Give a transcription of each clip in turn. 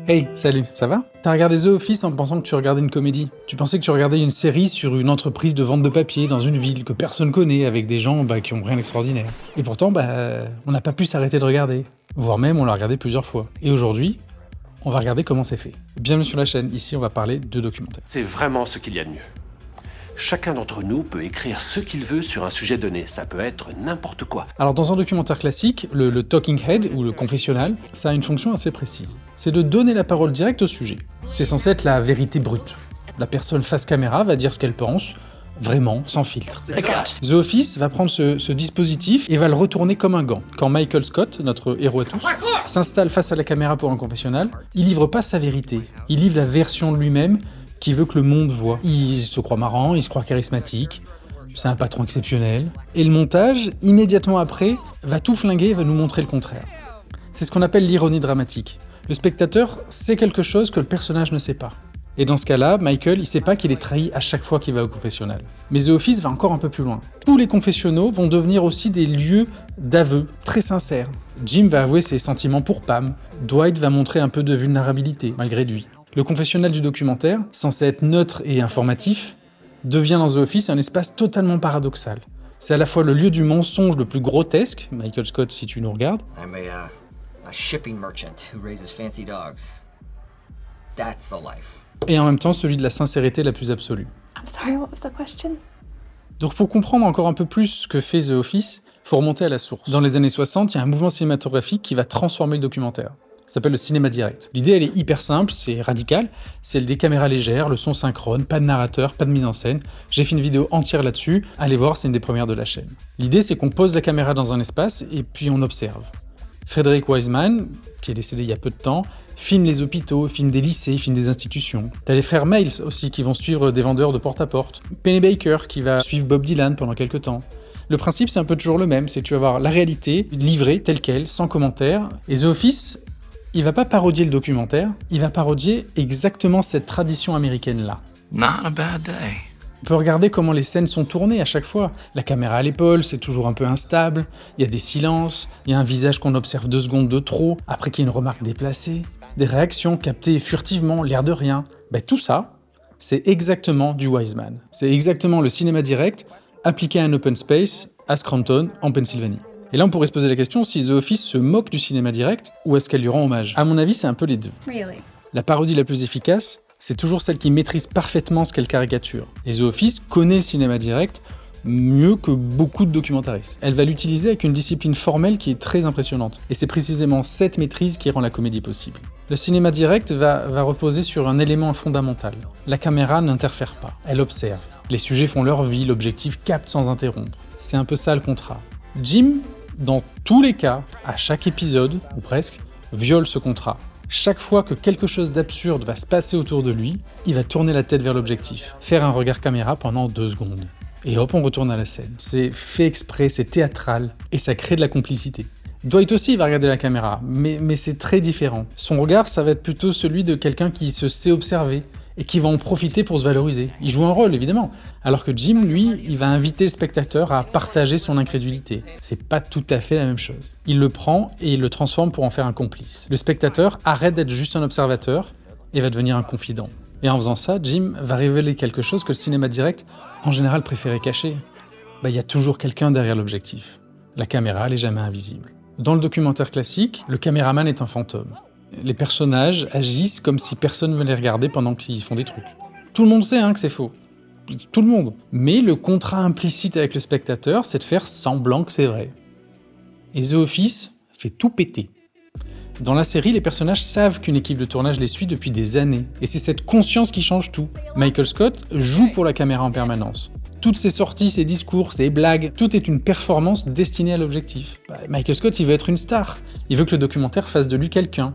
Hey, salut, ça va? T'as regardé The Office en pensant que tu regardais une comédie. Tu pensais que tu regardais une série sur une entreprise de vente de papier dans une ville que personne connaît, avec des gens qui ont rien d'extraordinaire. Et pourtant, on n'a pas pu s'arrêter de regarder. Voire même, on l'a regardé plusieurs fois. Et aujourd'hui, on va regarder comment c'est fait. Bienvenue sur la chaîne, ici on va parler de documentaire. C'est vraiment ce qu'il y a de mieux. Chacun d'entre nous peut écrire ce qu'il veut sur un sujet donné. Ça peut être n'importe quoi. Alors dans un documentaire classique, le talking head ou le confessionnal, ça a une fonction assez précise. C'est de donner la parole directe au sujet. C'est censé être la vérité brute. La personne face caméra va dire ce qu'elle pense, vraiment, sans filtre. The Office va prendre ce dispositif et va le retourner comme un gant. Quand Michael Scott, notre héros à tous, s'installe face à la caméra pour un confessionnal, il livre pas sa vérité, il livre la version de lui-même qui veut que le monde voit. Il se croit marrant, il se croit charismatique, c'est un patron exceptionnel. Et le montage, immédiatement après, va tout flinguer et va nous montrer le contraire. C'est ce qu'on appelle l'ironie dramatique. Le spectateur sait quelque chose que le personnage ne sait pas. Et dans ce cas-là, Michael, il sait pas qu'il est trahi à chaque fois qu'il va au confessionnal. Mais The Office va encore un peu plus loin. Tous les confessionnaux vont devenir aussi des lieux d'aveu très sincères. Jim va avouer ses sentiments pour Pam. Dwight va montrer un peu de vulnérabilité, malgré lui. Le confessionnal du documentaire, censé être neutre et informatif, devient dans The Office un espace totalement paradoxal. C'est à la fois le lieu du mensonge le plus grotesque, Michael Scott si tu nous regardes, I'm a shipping merchant who raises fancy dogs. That's the life. et en même temps celui de la sincérité la plus absolue. I'm sorry, what was the question? Donc pour comprendre encore un peu plus ce que fait The Office, faut remonter à la source. Dans les années 60, il y a un mouvement cinématographique qui va transformer le documentaire. Ça s'appelle le cinéma direct. L'idée, elle est hyper simple, c'est radical. C'est des caméras légères, le son synchrone, pas de narrateur, pas de mise en scène. J'ai fait une vidéo entière là-dessus. Allez voir, c'est une des premières de la chaîne. L'idée, c'est qu'on pose la caméra dans un espace et puis on observe. Frederick Wiseman, qui est décédé il y a peu de temps, filme les hôpitaux, filme des lycées, filme des institutions. T'as les frères Miles aussi qui vont suivre des vendeurs de porte-à-porte. Penny Baker qui va suivre Bob Dylan pendant quelques temps. Le principe, c'est un peu toujours le même, c'est que tu vas voir la réalité livrée telle qu'elle, sans commentaire. Et The Office, il va pas parodier le documentaire, il va parodier exactement cette tradition américaine-là. Not a bad day. On peut regarder comment les scènes sont tournées à chaque fois. La caméra à l'épaule, c'est toujours un peu instable, il y a des silences, il y a un visage qu'on observe 2 secondes de trop, après qu'il y a une remarque déplacée, des réactions captées furtivement, l'air de rien. Tout ça, c'est exactement du Wiseman. C'est exactement le cinéma direct appliqué à un open space à Scranton, en Pennsylvanie. Et là, on pourrait se poser la question si The Office se moque du cinéma direct ou est-ce qu'elle lui rend hommage. À mon avis, c'est un peu les deux. Really? La parodie la plus efficace, c'est toujours celle qui maîtrise parfaitement ce qu'elle caricature. Et The Office connaît le cinéma direct mieux que beaucoup de documentaristes. Elle va l'utiliser avec une discipline formelle qui est très impressionnante. Et c'est précisément cette maîtrise qui rend la comédie possible. Le cinéma direct va reposer sur un élément fondamental. La caméra n'interfère pas, elle observe. Les sujets font leur vie, l'objectif capte sans interrompre. C'est un peu ça le contrat. Jim, dans tous les cas, à chaque épisode, ou presque, viole ce contrat. Chaque fois que quelque chose d'absurde va se passer autour de lui, il va tourner la tête vers l'objectif, faire un regard caméra pendant 2 secondes. Et hop, on retourne à la scène. C'est fait exprès, c'est théâtral, et ça crée de la complicité. Dwight aussi il va regarder la caméra, mais c'est très différent. Son regard, ça va être plutôt celui de quelqu'un qui se sait observer, et qui va en profiter pour se valoriser. Il joue un rôle, évidemment. Alors que Jim, lui, il va inviter le spectateur à partager son incrédulité. C'est pas tout à fait la même chose. Il le prend et il le transforme pour en faire un complice. Le spectateur arrête d'être juste un observateur et va devenir un confident. Et en faisant ça, Jim va révéler quelque chose que le cinéma direct, en général, préférait cacher. Il y a toujours quelqu'un derrière l'objectif. La caméra, elle est jamais invisible. Dans le documentaire classique, le caméraman est un fantôme. Les personnages agissent comme si personne ne venait regarder pendant qu'ils font des trucs. Tout le monde sait que c'est faux. Tout le monde. Mais le contrat implicite avec le spectateur, c'est de faire semblant que c'est vrai. Et The Office fait tout péter. Dans la série, les personnages savent qu'une équipe de tournage les suit depuis des années. Et c'est cette conscience qui change tout. Michael Scott joue pour la caméra en permanence. Toutes ses sorties, ses discours, ses blagues, tout est une performance destinée à l'objectif. Michael Scott, il veut être une star. Il veut que le documentaire fasse de lui quelqu'un.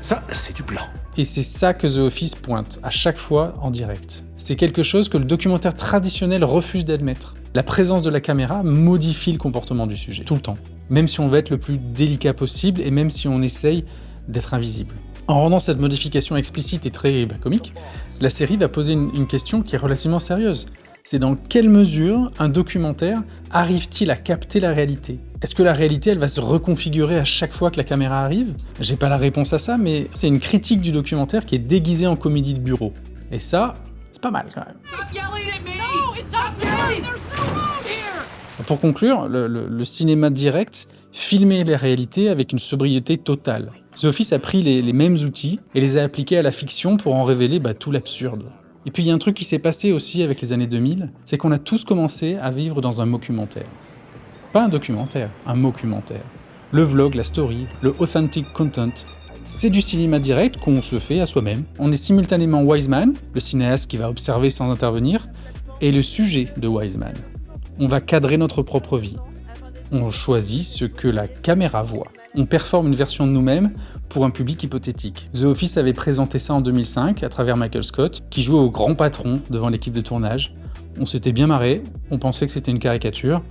Ça, c'est du blanc. Et c'est ça que The Office pointe, à chaque fois en direct. C'est quelque chose que le documentaire traditionnel refuse d'admettre. La présence de la caméra modifie le comportement du sujet, tout le temps. Même si on veut être le plus délicat possible et même si on essaye d'être invisible. En rendant cette modification explicite et très comique, la série va poser une question qui est relativement sérieuse. C'est dans quelle mesure un documentaire arrive-t-il à capter la réalité ? Est-ce que la réalité, elle va se reconfigurer à chaque fois que la caméra arrive? J'ai pas la réponse à ça, mais c'est une critique du documentaire qui est déguisée en comédie de bureau. Et ça, c'est pas mal quand même. Stop yelling at me! No, stop yelling! There's no road here! Pour conclure, le cinéma direct filmait les réalités avec une sobriété totale. The Office a pris les mêmes outils et les a appliqués à la fiction pour en révéler tout l'absurde. Et puis il y a un truc qui s'est passé aussi avec les années 2000, c'est qu'on a tous commencé à vivre dans un mockumentaire. Pas un documentaire, un mockumentaire. Le vlog, la story, le authentic content, c'est du cinéma direct qu'on se fait à soi-même. On est simultanément Wiseman, le cinéaste qui va observer sans intervenir, et le sujet de Wiseman. On va cadrer notre propre vie. On choisit ce que la caméra voit. On performe une version de nous-mêmes pour un public hypothétique. The Office avait présenté ça en 2005 à travers Michael Scott, qui jouait au grand patron devant l'équipe de tournage. On s'était bien marré, on pensait que c'était une caricature.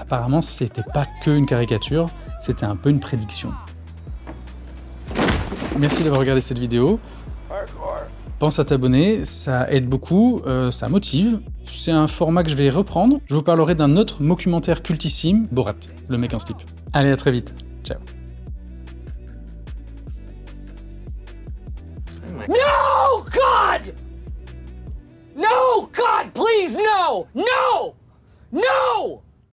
Apparemment, c'était pas que une caricature, c'était un peu une prédiction. Merci d'avoir regardé cette vidéo. Pense à t'abonner, ça aide beaucoup, ça motive. C'est un format que je vais reprendre. Je vous parlerai d'un autre documentaire cultissime, Borat, le mec en slip. Allez, à très vite. Ciao. No, God! No, God, please, no! No! No!